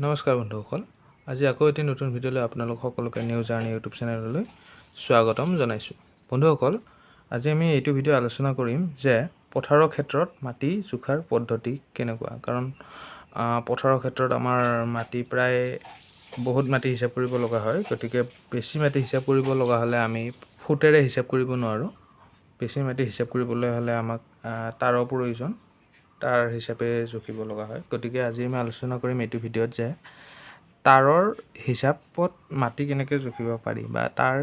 নমস্কাৰ বন্ধুসকল, আজি আকৌ এটি নতুন ভিডিঅ'লৈ আপোনালোক সকলোকে নিউ জাৰ্নি ইউটিউব চেনেললৈ স্বাগতম জনাইছোঁ। বন্ধুসকল, আজি আমি এইটো ভিডিঅ' আলোচনা কৰিম যে পথাৰৰ ক্ষেত্ৰত মাটি জোখাৰ পদ্ধতি কেনেকুৱা। কাৰণ পথাৰৰ ক্ষেত্ৰত আমাৰ মাটি প্ৰায় বহুত মাটি হিচাপ কৰিব লগা হয়। গতিকে বেছি মাটি হিচাপ কৰিব লগা হ'লে আমি ফুটেৰে হিচাপ কৰিব নোৱাৰোঁ। বেছি মাটি হিচাপ কৰিবলৈ হ'লে আমাক তাৰৰ প্ৰয়োজন, তাৰ হিচাপে জুখিব লগা হয়। গতিকে আজি আমি আলোচনা কৰিম এইটো ভিডিঅ'ত যে তাৰৰ হিচাপত মাটি কেনেকৈ জুখিব পাৰি বা তাৰ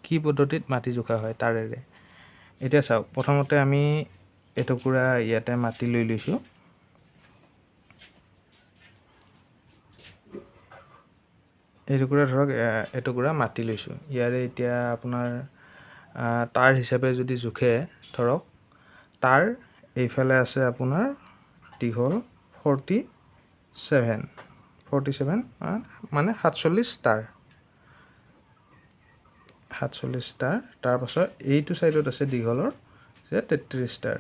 কি পদ্ধতিত মাটি জোখা হয় তাৰেৰে। এতিয়া চাওক, প্ৰথমতে আমি এটুকুৰা ইয়াতে মাটি লৈ লৈছোঁ। এইটুকুৰা ধৰক এটুকুৰা মাটি লৈছোঁ। ইয়াৰে এতিয়া আপোনাৰ তাৰ হিচাপে যদি জোখে, ধৰক তাৰ এইফালে আছে আপোনাৰ দীঘল 47 মানে 47 তাৰ। তাৰপাছত এইটো ছাইডত আছে দীঘলৰ যে 33 তাৰ।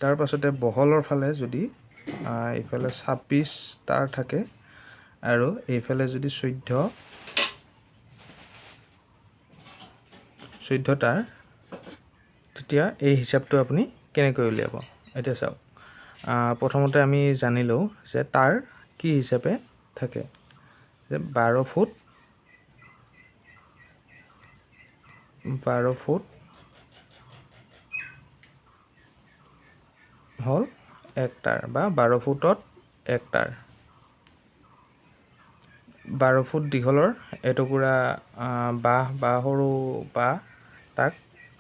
তাৰপাছতে বহলৰ ফালে যদি এইফালে 26 তাৰ থাকে আৰু এইফালে যদি 14 তাৰ, তেতিয়া এই হিচাপটো আপুনি কেনেকৈ উলিয়াব। এতিয়া চাওক, প্ৰথমতে আমি জানিলোঁ যে তাৰ কি হিচাপে থাকে, যে 12 ফুট হ'ল 1 তাৰ বা 12 ফুটত 1 তাৰ। 12 ফুট দীঘলৰ এটুকুৰা বাঁহ সৰু বাঁহ, তাক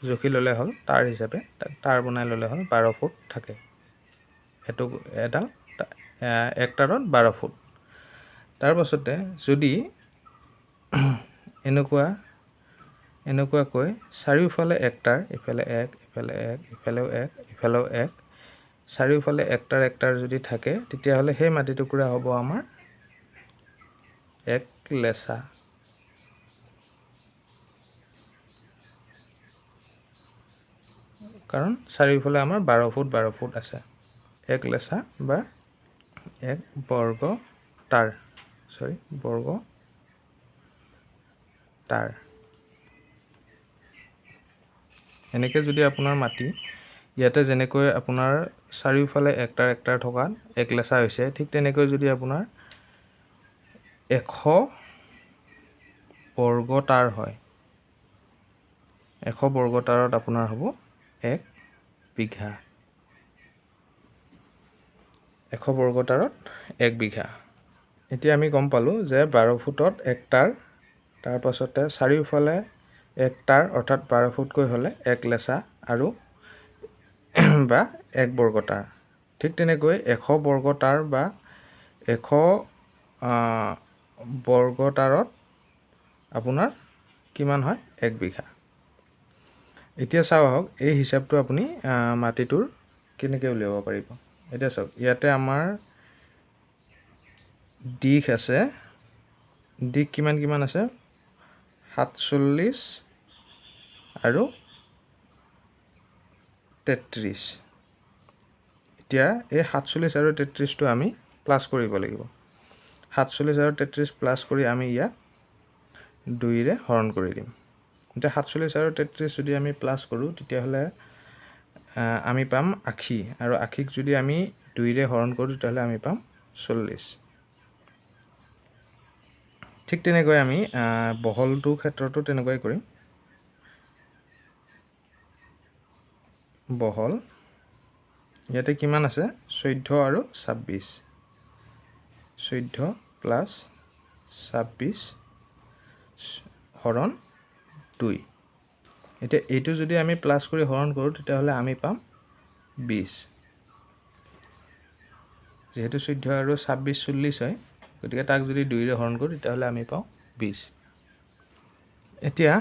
জুখি ল'লে হ'ল তাৰ হিচাপে, তাৰ বনাই ল'লে হ'ল। 12 ফুট থাকে এডাল 1 তাৰত 12 ফুট। তাৰপাছতে যদি এনেকুৱাকৈ চাৰিওফালে 1 তাৰ, ইফালে 1, ইফালে 1, ইফালেও 1, ইফালেও 1, চাৰিওফালে 1 তাৰ যদি থাকে, তেতিয়াহ'লে সেই মাটি টুকুৰা হ'ব আমাৰ 1 লেচা। কাৰণ চাৰিওফালে আমাৰ 12 ফুট আছে। 1 লেচা বা 1 বৰ্গ তাৰ। এনেকৈ যদি আপোনাৰ মাটি ইয়াতে যেনেকৈ আপোনাৰ চাৰিওফালে 1 তাৰ থকাত 1 লেচা হৈছে, ঠিক তেনেকৈ যদি আপোনাৰ 100 বৰ্গ তাৰ হয়, 100 বৰ্গ তাৰত আপোনাৰ হ'ব 1 বিঘা। 100 বৰ্গ তাৰত 1 বিঘা। এতিয়া আমি গম পালোঁ যে 12 ফুটত 1 তাৰ, তাৰপাছতে চাৰিওফালে 1 তাৰ, অৰ্থাৎ 12 ফুটকৈ হ'লে 1 লেচা আৰু বা 1 বৰ্গ তাৰ। ঠিক তেনেকৈ 100 বৰ্গ তাৰ বা 100 বৰ্গ তাৰত আপোনাৰ কিমান হয়, 1 বিঘা। এতিয়া চাওক আহক, এই হিচাপটো আপুনি মাটিটোৰ কেনেকৈ উলিয়াব পাৰিব। এতিয়া চাওক, ইয়াতে আমাৰ দিশ আছে, দিশ কিমান আছে, 47 আৰু 33। এতিয়া এই 47 আৰু 33টো আমি প্লাছ কৰিব লাগিব। 47 আৰু 33 প্লাছ কৰি আমি ইয়াক 2ৰে হৰণ কৰি দিম। এতিয়া 47 আৰু 33 যদি আমি প্লাছ কৰোঁ, তেতিয়াহ'লে আমি পাম 80, আৰু 80ক যদি আমি 2ৰে হৰণ কৰোঁ, তেতিয়াহ'লে আমি পাম 40। ঠিক তেনেকৈ আমি বহলটোৰ ক্ষেত্ৰতো তেনেকুৱাই কৰিম। বহল ইয়াতে কিমান আছে, 14 আৰু 26, 14 প্লাছ 26 হৰণ 2। এতিয়া এইটো যদি আমি প্লাছ কৰি হৰণ কৰোঁ, তেতিয়াহ'লে আমি পাম 20। যিহেতু 14 আৰু 26 40 হয়, গতিকে তাক যদি 2ৰে হৰণ কৰোঁ, তেতিয়াহ'লে আমি পাওঁ 20। এতিয়া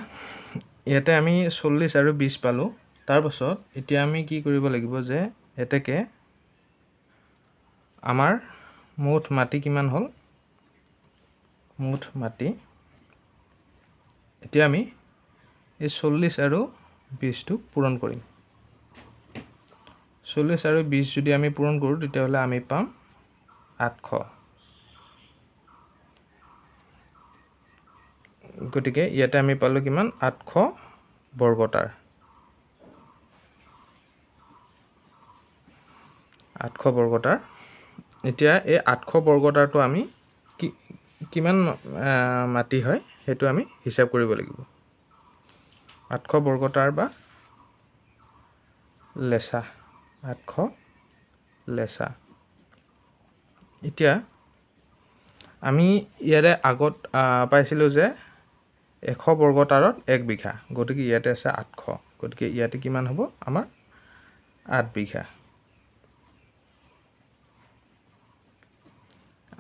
ইয়াতে আমি 40 আৰু 20 পালোঁ। তাৰপাছত এতিয়া আমি কি কৰিব লাগিব যে এতেকে আমাৰ মুঠ মাটি কিমান হ'ল, মুঠ মাটি এতিয়া আমি এই 40 আৰু 20টোক পূৰণ কৰিম। 40 আৰু 20 যদি আমি পূৰণ কৰোঁ, তেতিয়াহ'লে আমি পাম 800 গতিকে ইয়াতে আমি পালো কিমান 800 বৰ্গতাৰ 800 বৰ্গতাৰ এতিয়া এই 800 বৰ্গতাৰটো আমি কিমান মাটি হয় হেতু আমি হিসাব কৰিব লাগিব 800 বৰ্গতাৰ বা লেছা 800 লেছা এতিয়া আমি ইয়াৰে আগত পাইছিলো যে 100 বৰ্গতাৰত 1 বিঘা গতিকে ইয়াতে আছে 800 গতিকে ইয়াতে কিমান হ'ব আমাৰ 8 বিঘা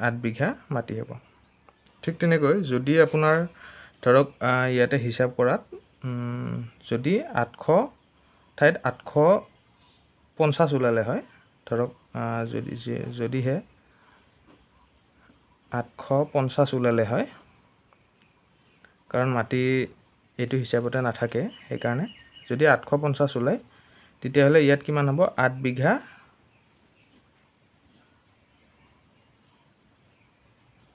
8 বিঘা মাটি হ'ব ঠিক তেনেকৈ যদি আপোনাৰ ধৰক ইয়াতে হিসাব কৰাত যদি 800 ঠাইত 850 ওলালে হয় ধৰক যদিহে 850 ওলালে হয় কাৰণ মাটি এইটো হিসাবতে নাথাকে সেইকাৰণে যদি 850 ওলায় তেতিয়াহ'লে ইয়াত কিমান হ'ব 8 বিঘা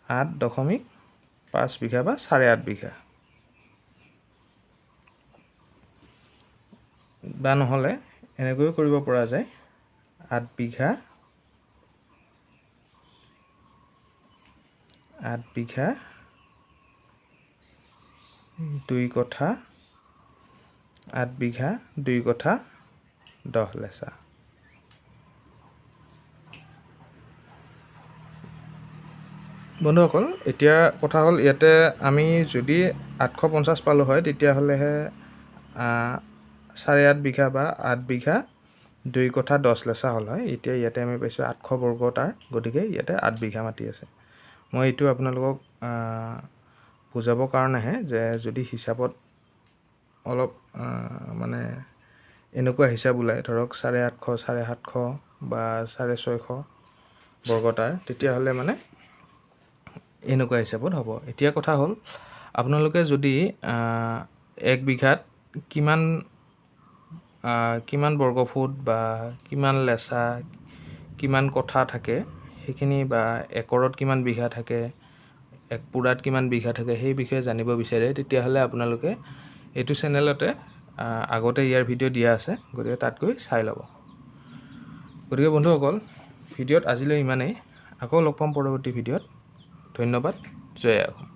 8.5 বিঘা বা 8.5 বিঘা বা নহ'লে এনেকৈও কৰিব পৰা যায় 8 বিঘা 2 কঠা 8 বিঘা 2 কঠা 10 লেছা বন্ধুসকল এতিয়া কথা হ'ল ইয়াতে আমি যদি 850 পালো হয় তেতিয়াহ'লেহে 8.5 বিঘা বা 8 বিঘা 2 কঠা 10 লেছা হ'ল হয় এতিয়া ইয়াতে আমি পাইছোঁ 800 বৰ্গতাৰ গতিকে ইয়াতে 8 বিঘা মাটি আছে মই এইটো আপোনালোকক বুজাবৰ কাৰণেহে যে যদি হিচাপত অলপ মানে এনেকুৱা হিচাপ ওলায় ধৰক 850 750 বা 650 বৰ্গতাৰ তেতিয়াহ'লে মানে এনেকুৱা হিচাপত হ'ব এতিয়া কথা হ'ল আপোনালোকে যদি 1 বিঘাত কিমান বৰ্গফুট বা কিমান লেছা কিমান কঠা থাকে সেইখিনি বা একৰত কিমান বিঘা থাকে এক পুৰাত কিমান বিঘা থাকে সেই বিষয়ে জানিব বিচাৰে তেতিয়াহ'লে আপোনালোকে এইটো চেনেলতে আগতে ইয়াৰ ভিডিঅ' দিয়া আছে গতিকে তাত গৈ চাই ল'ব গতিকে বন্ধুসকল ভিডিঅ'ত আজিলৈ ইমানেই আকৌ লগ পাম পৰৱৰ্তী ভিডিঅ'ত ধন্যবাদ জয় অসম